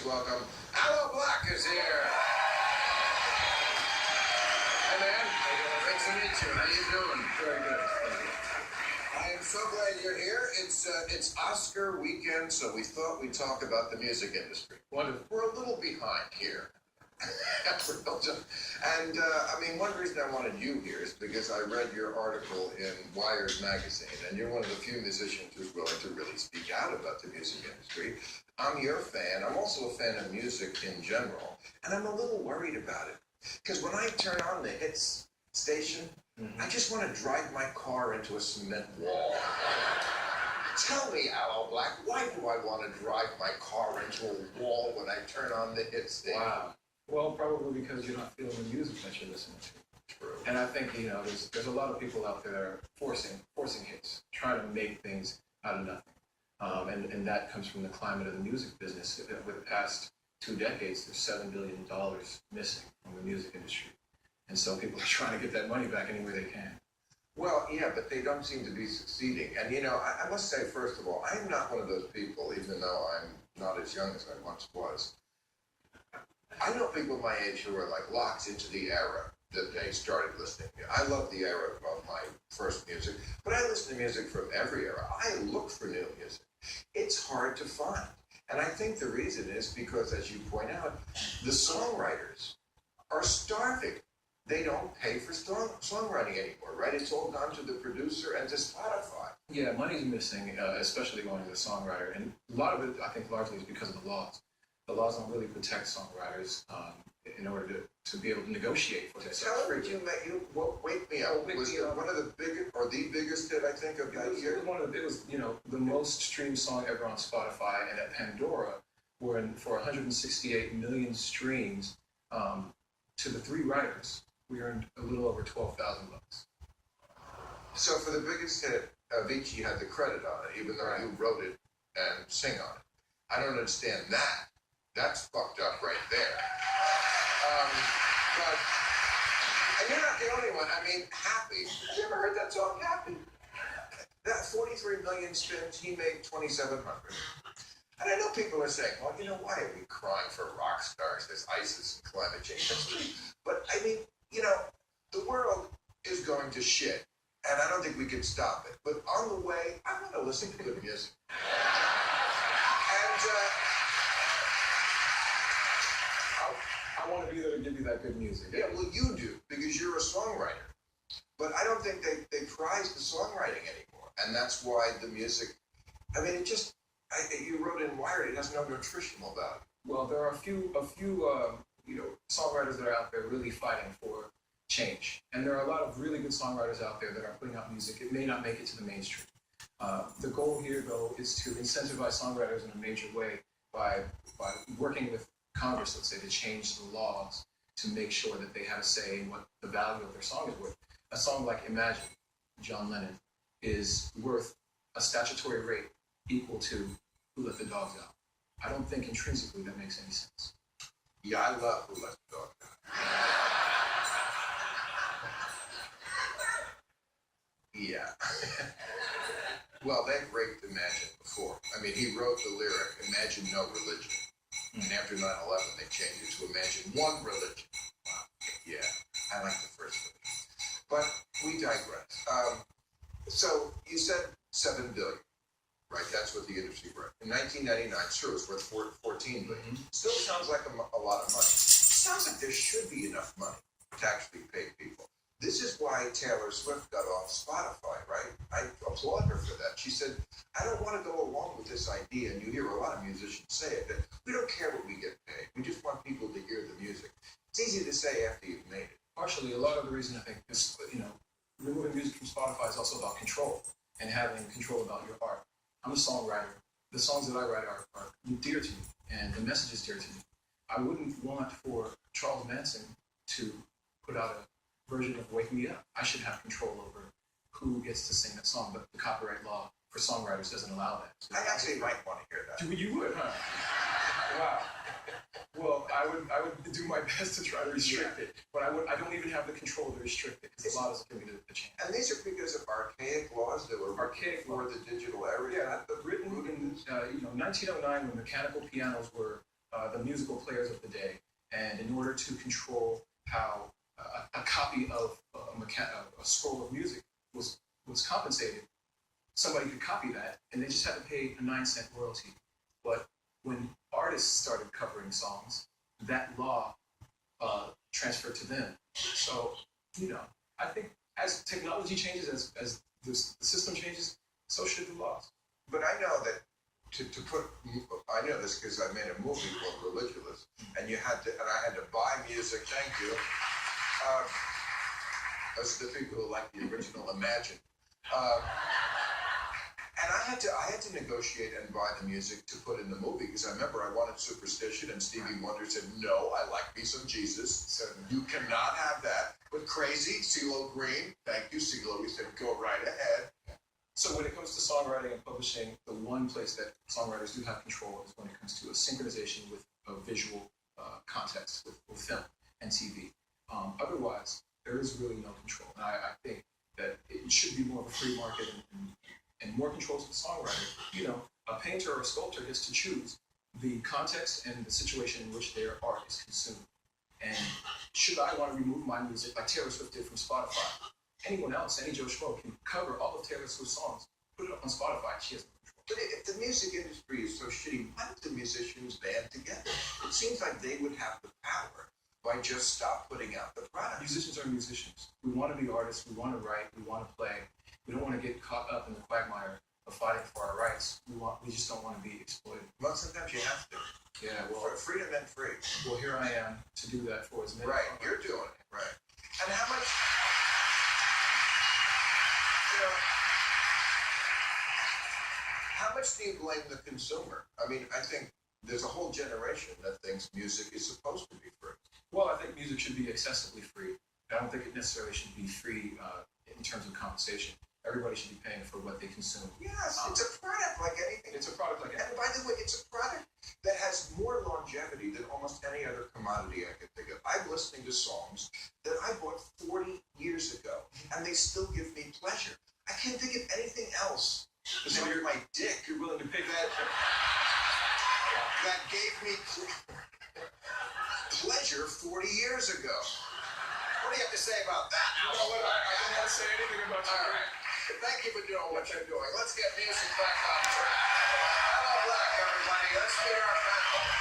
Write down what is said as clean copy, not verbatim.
please welcome Aloe Blacc is here. Hey man, great to meet you. How you doing? Very good. I am so glad you're here. It's Oscar weekend, so we thought we'd talk about the music industry. Wonderful. We're a little behind here. And I mean, one reason I wanted you here is because I read your article in Wired magazine, and you're one of the few musicians who's willing to really speak out about the music industry. I'm your fan. I'm also a fan of music in general, and I'm a little worried about it. Because when I turn on the hits station, I just want to drive my car into a cement wall. Tell me, Aloe Blacc, why do I want to drive my car into a wall when I turn on the hit station? Wow. Well, probably because you're not feeling the music that you're listening to. True. And I think, there's a lot of people out there that are forcing hits, trying to make things out of nothing. And that comes from the climate of the music business. With the past 2 decades, there's $7 billion missing from the music industry. And so people are trying to get that money back any way they can. Well, yeah, but they don't seem to be succeeding. And, I must say, first of all, I'm not one of those people, even though I'm not as young as I once was. I know people my age who are like locked into the era that they started listening to. I love the era of my first music, but I listen to music from every era. I look for new music. It's hard to find. And I think the reason is because, as you point out, the songwriters are starving. They don't pay for songwriting anymore, right? It's all gone to the producer and to Spotify. Yeah, money's missing, especially going to the songwriter. And a lot of it, I think, largely is because of the laws. The laws don't really protect songwriters in order to be able to negotiate for this. Tell me, wake me up. Was it one of the biggest, or the biggest hit, I think, of that year? It was the most streamed song ever on Spotify, and at Pandora, for 168 million streams, to the 3 writers, we earned a little over $12,000. So for the biggest hit, Avicii had the credit on it, even though you wrote it and sing on it. I don't understand that. That's fucked up right there. And you're not the only one. I mean, Happy. Have you ever heard that song, Happy? That 43 million spins, he made 2,700. And I know people are saying, well, why are we crying for rock stars? There's ISIS and climate change. But, I mean, the world is going to shit. And I don't think we can stop it. But on the way, I want to listen to good music. And I want to be there to give you that good music. yeah, well, you do, because you're a songwriter. But I don't think they prize the songwriting anymore. And that's why the music, I mean, you wrote in Wired, it has no nutritional value. Well, there are a few songwriters that are out there really fighting for change. And there are a lot of really good songwriters out there that are putting out music. It may not make it to the mainstream. The goal here, though, is to incentivize songwriters in a major way by working with Congress, let's say, to change the laws to make sure that they have a say in what the value of their song is worth. A song like Imagine, John Lennon, is worth a statutory rate equal to Who Let the Dogs Out. I don't think intrinsically that makes any sense. Yeah, I love Who Let the Dogs Out. Yeah. Well, they've raped Imagine before. I mean, he wrote the lyric, Imagine No Religion. And after 9/11, they changed it to Imagine One Religion. Wow. Yeah, I like the first version. But we digress. So you said $7 billion, right? That's what the industry brought. In 1999, sure, it was worth $14 billion. Still sounds like a lot of money. Sounds like there should be enough money to actually pay people. This is why Taylor Swift got off Spotify, right? I applaud her for that. She said, I don't want to go along with this idea, and you hear a lot of musicians say it, that we don't care what we get paid. We just want people to hear the music. It's easy to say after you've made it. Partially, a lot of the reason I think is, removing music from Spotify is also about control and having control about your art. I'm a songwriter. The songs that I write are dear to me, and the message is dear to me. I wouldn't want for Charles Manson to put out a version of Wake Me Up. I should have control over who gets to sing that song, but the copyright law for songwriters doesn't allow that. So I actually might want to hear that. You would, huh? Wow. Well, I would do my best to try to restrict it, but I don't even have the control to restrict it because the law doesn't give me the chance. And these are because of archaic laws that were Archaic for the digital era. Yeah, written in 1909 when mechanical pianos were the musical players of the day. And in order to control how a copy of a scroll of music was compensated, somebody could copy that, and they just had to pay a 9-cent royalty. But when artists started covering songs, that law transferred to them. So, I think as technology changes, as the system changes, so should the laws. But I know that I know this because I made a movie called Religulous, and I had to buy music. Thank you. Those are the people who like the original Imagine. And I had to negotiate and buy the music to put in the movie because I remember I wanted Superstition, and Stevie Wonder said, "No, I like me some Jesus. So you cannot have that." But Crazy, CeeLo Green, thank you, CeeLo. We said, "Go right ahead." So when it comes to songwriting and publishing, the one place that songwriters do have control is when it comes to a synchronization with a visual context, with film and TV. Otherwise, there is really no control. And I think that it should be more of a free market and more control to the songwriter. A painter or a sculptor gets to choose the context and the situation in which their art is consumed. And should I want to remove my music, like Taylor Swift did from Spotify, anyone else, any Joe Schmo, can cover all of Taylor Swift's songs, put it up on Spotify. She has no control. But if the music industry is so shitty, why don't the musicians band together? It seems like they would have the power by just stop putting out the product. Musicians are musicians. We want to be artists. We want to write. We want to play. We don't want to get caught up in the quagmire of fighting for our rights. We just don't want to be exploited. Well, sometimes you have to. Yeah, For freedom and free. Well, here I am to do that for as many. Right, you're doing it. Right. And how much, how much do you blame the consumer? I mean, I think there's a whole generation that thinks music is supposed to be free. Well, I think music should be excessively free. I don't think it necessarily should be free in terms of compensation. Everybody should be paying for what they consume. Yes, it's a product like anything. It's a product like And by the way, it's a product that has more longevity than almost any other commodity I can think of. I'm listening to songs that I bought 40 years ago, and they still give me pleasure. I can't think of anything else besides my dick. You're willing to pay for that gave me pleasure 40 years ago. What do you have to say about that? You know what? I don't want to say anything about you. All right. Thank you for doing what you're doing. Let's get music back on track. Hello, Black, everybody. Let's meet our